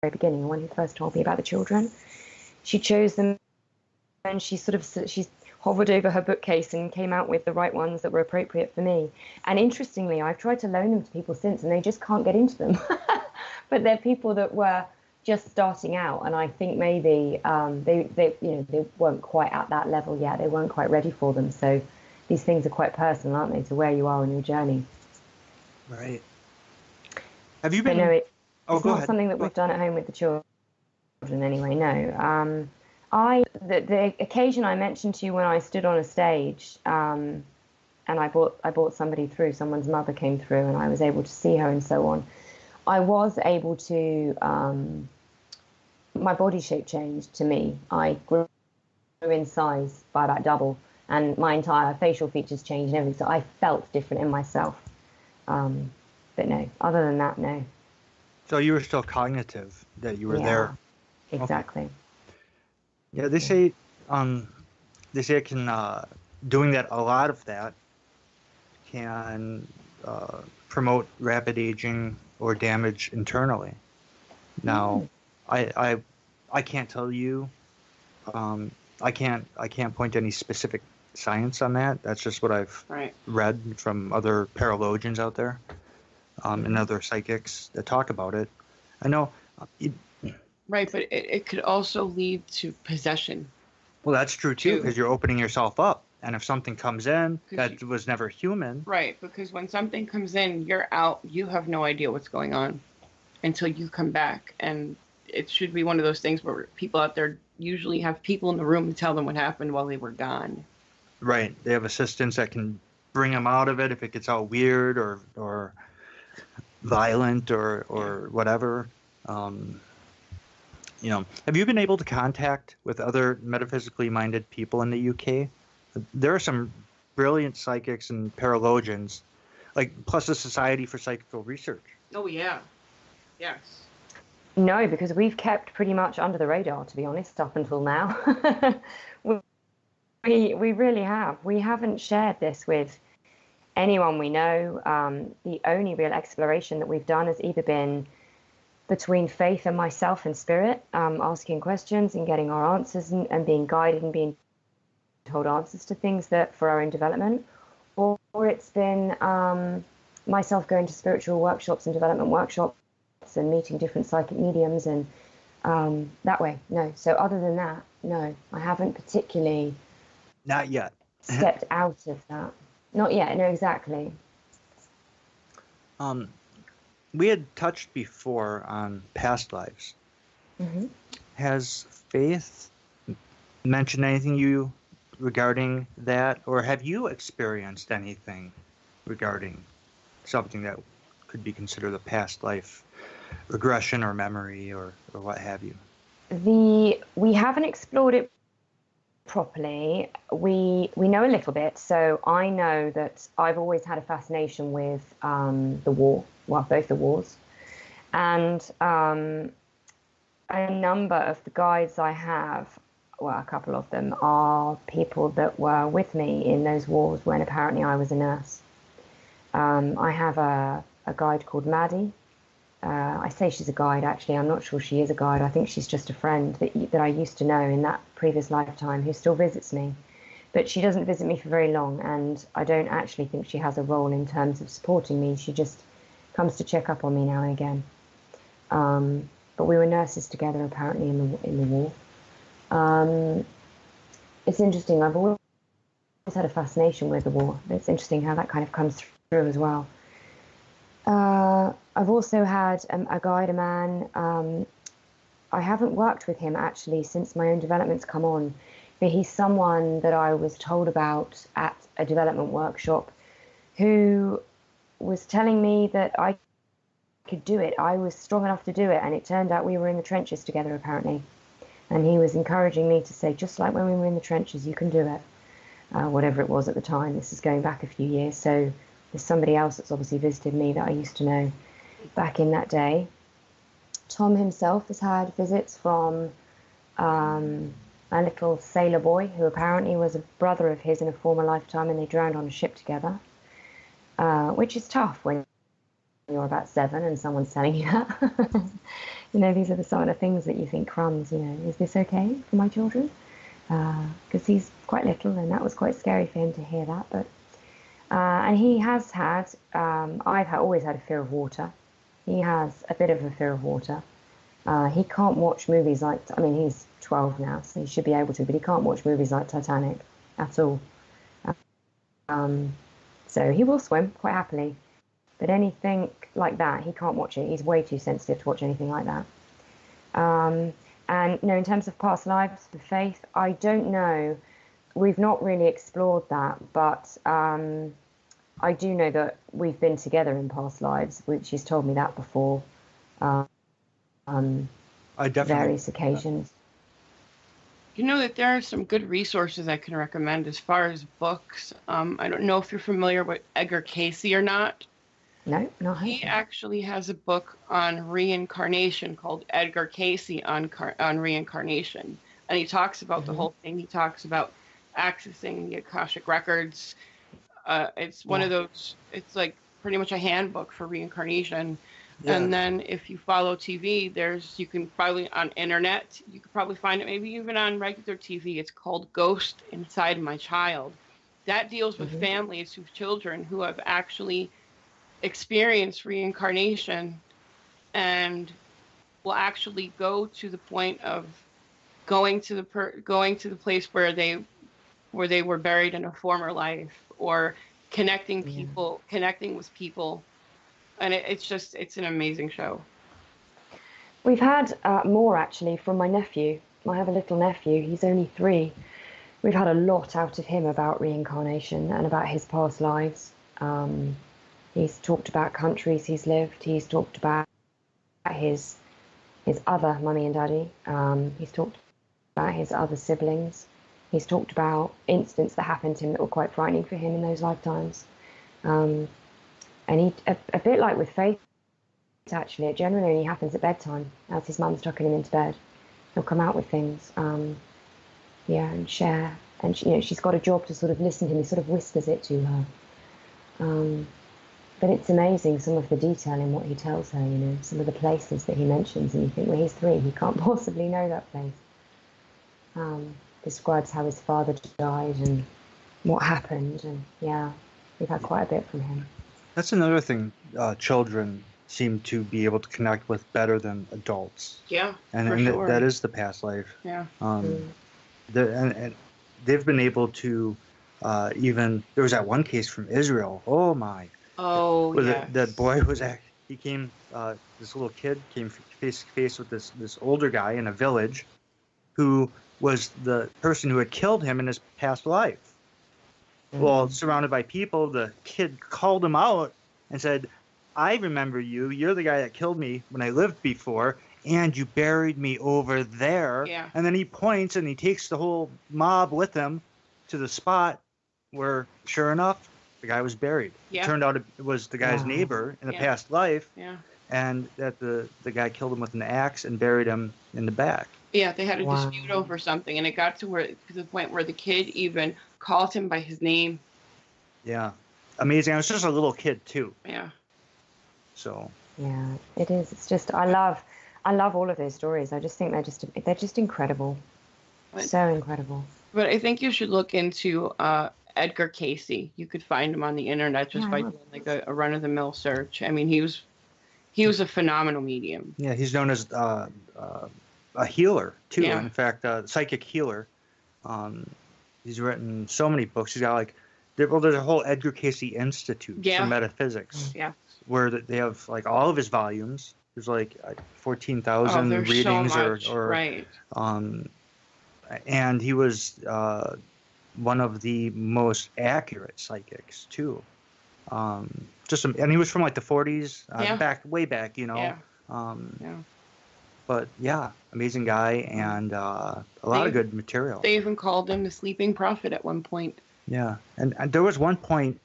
very beginning, the one who first told me about the children. She chose them, and she hovered over her bookcase and came out with the right ones that were appropriate for me. And interestingly, I've tried to loan them to people since, and they just can't get into them. But they're people that were just starting out, and I think maybe they weren't quite at that level yet. They weren't quite ready for them. So these things are quite personal, aren't they, to where you are on your journey? Right. Have you been? But no, it's go not ahead. something that we've done at home with the children anyway. No. The occasion I mentioned to you when I stood on a stage, and I brought somebody through. Someone's mother came through, and I was able to see her and so on. I was able to. My body shape changed to me. I grew in size by about double, and my entire facial features changed and everything. So I felt different in myself. But no, other than that, no. So you were still cognitive that you were there. Exactly. Okay. Yeah, they say it can doing that, a lot of that can promote rapid aging or damage internally. Now, I can't tell you. I can't point to any specific science on that. That's just what I've read from other paralogians out there, and other psychics that talk about it. I know. Right, but it could also lead to possession. Well, that's true too, because you're opening yourself up, and if something comes in that was never human. Right, because when something comes in, you're out. You have no idea what's going on until you come back, and it should be one of those things where people out there usually have people in the room to tell them what happened while they were gone. Right, they have assistants that can bring them out of it if it gets all weird or violent or whatever. Have you been able to contact with other metaphysically minded people in the UK? There are some brilliant psychics and paralogians, plus the Society for Psychical Research. Oh, yeah. Yes. No, because we've kept pretty much under the radar, to be honest, up until now. we really have. We haven't shared this with anyone we know. The only real exploration that we've done has either been between Faith and myself and Spirit, asking questions and getting our answers and being guided and being told answers to things that for our own development, or it's been myself going to spiritual workshops and development workshops and meeting different psychic mediums and that way. No. So other than that, no, I haven't particularly. Not yet. Stepped out of that. Not yet. No, exactly. We had touched before on past lives. Mm-hmm. Has Faith mentioned anything to you regarding that, or have you experienced anything regarding something that could be considered a past life regression or memory or what have you? We haven't explored it properly. We know a little bit. So I know that I've always had a fascination with the war. Well, both the wars, and a number of the guides I have, well, a couple of them are people that were with me in those wars when apparently I was a nurse. I have a guide called Maddie. I say she's a guide, actually. I'm not sure she is a guide. I think she's just a friend that I used to know in that previous lifetime who still visits me. But she doesn't visit me for very long, and I don't actually think she has a role in terms of supporting me. She just comes to check up on me now and again. But we were nurses together apparently in the war. It's interesting. I've always had a fascination with the war. It's interesting how that kind of comes through as well. I've also had a guide, a man. I haven't worked with him actually since my own development's come on, but he's someone that I was told about at a development workshop who was telling me that I could do it. I was strong enough to do it, and it turned out we were in the trenches together apparently. And he was encouraging me to say, just like when we were in the trenches, you can do it. Whatever it was at the time. This is going back a few years. So there's somebody else that's obviously visited me that I used to know back in that day. Tom himself has had visits from a little sailor boy who apparently was a brother of his in a former lifetime, and they drowned on a ship together. Which is tough when you're about 7 and someone's telling you that. These are the sort of things that you think, crumbs, is this okay for my children? Because he's quite little, and that was quite scary for him to hear that. But and he has had, always had a fear of water. He has a bit of a fear of water. He can't watch movies like, he's 12 now, so he should be able to, but he can't watch movies like Titanic at all. So he will swim quite happily, but anything like that, he can't watch it. He's way too sensitive to watch anything like that. And in terms of past lives for faith, I don't know. We've not really explored that, but I do know that we've been together in past lives, which she's told me that before. I definitely various occasions. You know that there are some good resources I can recommend as far as books. I don't know if you're familiar with Edgar Cayce or not. No, not He actually has a book on reincarnation called Edgar Cayce on reincarnation. And he talks about the whole thing. He talks about accessing the Akashic records. It's one of those, it's like pretty much a handbook for reincarnation. Yeah. And then if you follow TV, you can probably on internet, you could probably find it maybe even on regular TV. It's called Ghost Inside My Child. That deals with families whose children who have actually experienced reincarnation and will actually go to the point of going to the place where they were buried in a former life, or connecting with people. And it's an amazing show. We've had more actually from my nephew. I have a little nephew. He's only 3. We've had a lot out of him about reincarnation and about his past lives. He's talked about countries he's lived. He's talked about his other mummy and daddy. He's talked about his other siblings. He's talked about incidents that happened to him that were quite frightening for him in those lifetimes. And he, a bit like with faith, actually, it generally only happens at bedtime, as his mum's tucking him into bed. He'll come out with things, and share. And she's got a job to sort of listen to him. He sort of whispers it to her. But it's amazing, some of the detail in what he tells her, some of the places that he mentions, and you think, well, he's 3, he can't possibly know that place. Describes how his father died and what happened, and we've had quite a bit from him. That's another thing children seem to be able to connect with better than adults. Yeah, and sure. that is the past life. Yeah. And they've been able to even, there was that one case from Israel. Oh my. Oh, yes. That boy was this little kid came face to face with this older guy in a village who was the person who had killed him in his past life. Well, surrounded by people, the kid called him out and said, I remember you. You're the guy that killed me when I lived before, and you buried me over there. Yeah. And then he points and he takes the whole mob with him to the spot where, sure enough, the guy was buried. Yeah. It turned out it was the guy's neighbor in the past life. Yeah. And that the guy killed him with an axe and buried him in the back. Yeah, they had a dispute over something, and it got to the point where the kid even called him by his name. Yeah, amazing. I was just a little kid too. Yeah. So. Yeah, it is. It's just I love all of those stories. I just think they're just incredible, so incredible. But I think you should look into Edgar Cayce. You could find him on the internet just by doing like a run-of-the-mill search. I mean, he was a phenomenal medium. Yeah, he's known as a healer too. Yeah. In fact, psychic healer. He's written so many books. He's got there's a whole Edgar Cayce Institute for metaphysics. Yeah. Where they have like all of his volumes. There's like 14,000 readings, so much. or right. And he was one of the most accurate psychics too. And he was from like the 40s, way back, Yeah. But yeah, amazing guy, and a lot of good material. They even called him the sleeping prophet at one point. Yeah, and there was one point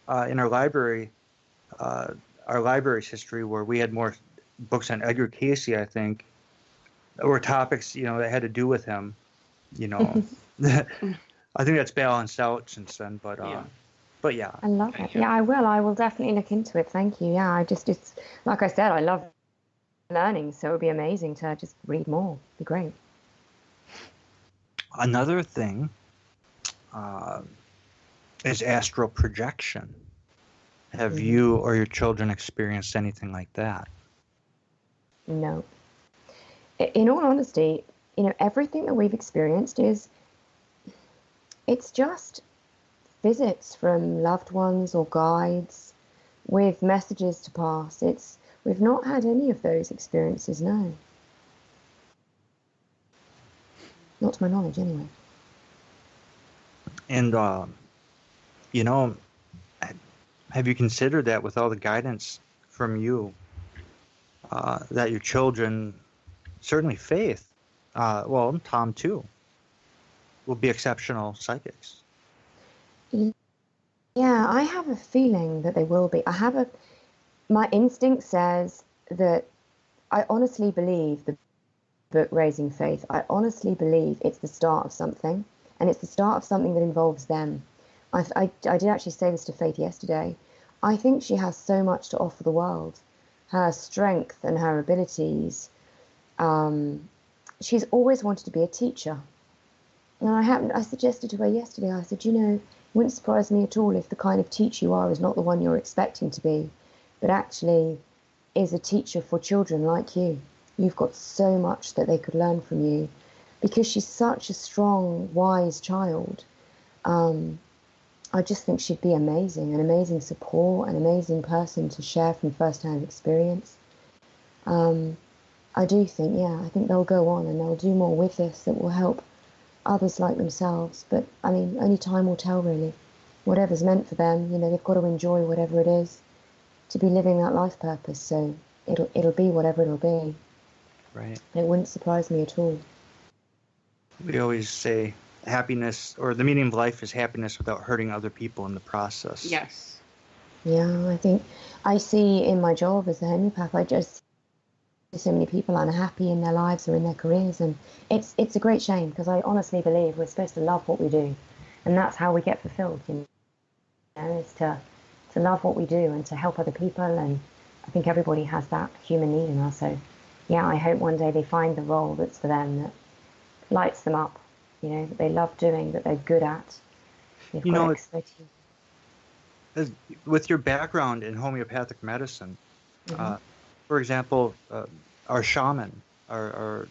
in our library's history where we had more books on Edgar Cayce, I think, or topics, that had to do with him. I think that's balanced out since then, but yeah. I love it. Yeah, I will definitely look into it. Thank you. Yeah, it's like I said, I love learning, so it would be amazing to just read more. It'd be great. Another thing is astral projection. Have you or your children experienced anything like that? No. In all honesty, everything that we've experienced it's just visits from loved ones or guides with messages to pass. We've not had any of those experiences, no. Not to my knowledge, anyway. And, have you considered that with all the guidance from you, that your children, certainly Faith, well, Tom too, will be exceptional psychics? Yeah, I have a feeling that they will be. My instinct says that I honestly believe the book Raising Faith, I honestly believe it's the start of something, and it's the start of something that involves them. I did actually say this to Faith yesterday. I think she has so much to offer the world. Her strength and her abilities. She's always wanted to be a teacher. And I suggested to her yesterday, I said, it wouldn't surprise me at all if the kind of teacher you are is not the one you're expecting to be, but actually is a teacher for children like you. You've got so much that they could learn from you, because she's such a strong, wise child. I just think she'd be amazing, an amazing support, an amazing person to share from first-hand experience. I do think, I think they'll go on and they'll do more with this that will help others like themselves. But, only time will tell, really. Whatever's meant for them, they've got to enjoy whatever it is to be living that life purpose. So it'll be whatever it'll be. Right. It wouldn't surprise me at all. We always say happiness, or the meaning of life is happiness without hurting other people in the process. Yes. Yeah, I think I see in my job as a homeopath, I just see so many people unhappy in their lives or in their careers, and it's a great shame, because I honestly believe we're supposed to love what we do, and that's how we get fulfilled, is to love what we do and to help other people. And I think everybody has that human need in us. So yeah, I hope one day they find the role that's for them, that lights them up, that they love doing, that they're good at. They've got expertise. With your background in homeopathic medicine, for example, our shaman, our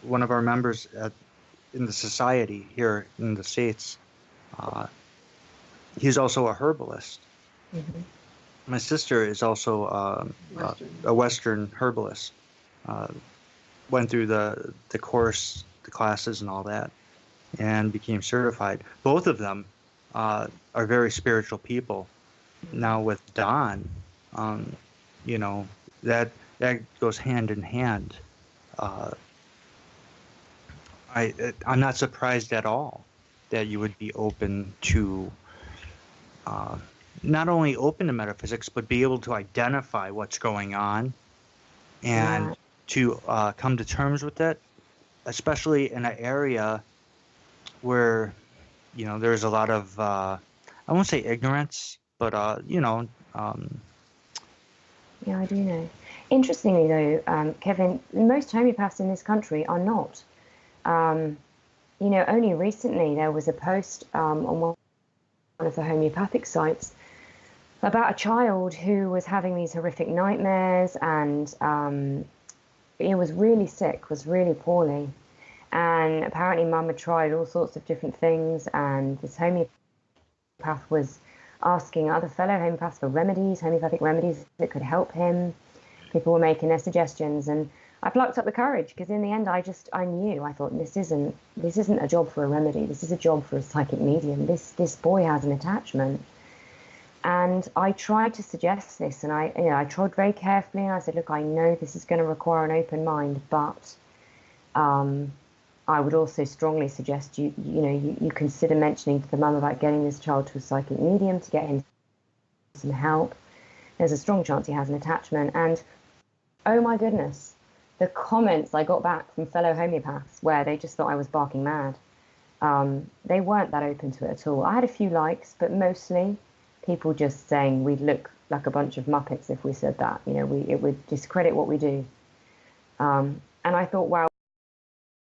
one of our members in the society here in the States, he's also a herbalist. My sister is also a Western herbalist. Went through the course, the classes and all that, and became certified. Both of them are very spiritual people. Now with Don, that goes hand in hand. I'm not surprised at all that you would be open to not only open to metaphysics, but be able to identify what's going on and to come to terms with it, especially in an area where, there's a lot of, I won't say ignorance, but, Yeah, I do know. Interestingly, though, Kevin, most homeopaths in this country are not. Only recently there was a post on one of the homeopathic sites about a child who was having these horrific nightmares, and was really sick, was really poorly. And apparently mum had tried all sorts of different things, and this homeopath was asking other fellow homeopaths for homeopathic remedies that could help him. People were making their suggestions, and I plucked up the courage, because in the end I knew, I thought, this isn't a job for a remedy, this is a job for a psychic medium. This boy has an attachment. And I tried to suggest this, and I trod very carefully, and I said, look, I know this is going to require an open mind, but I would also strongly suggest you consider mentioning to the mum about getting this child to a psychic medium to get him some help. There's a strong chance he has an attachment. And oh my goodness, the comments I got back from fellow homeopaths, where they just thought I was barking mad, they weren't that open to it at all. I had a few likes, but mostly people just saying we'd look like a bunch of muppets if we said that. It would discredit what we do. And I thought, wow,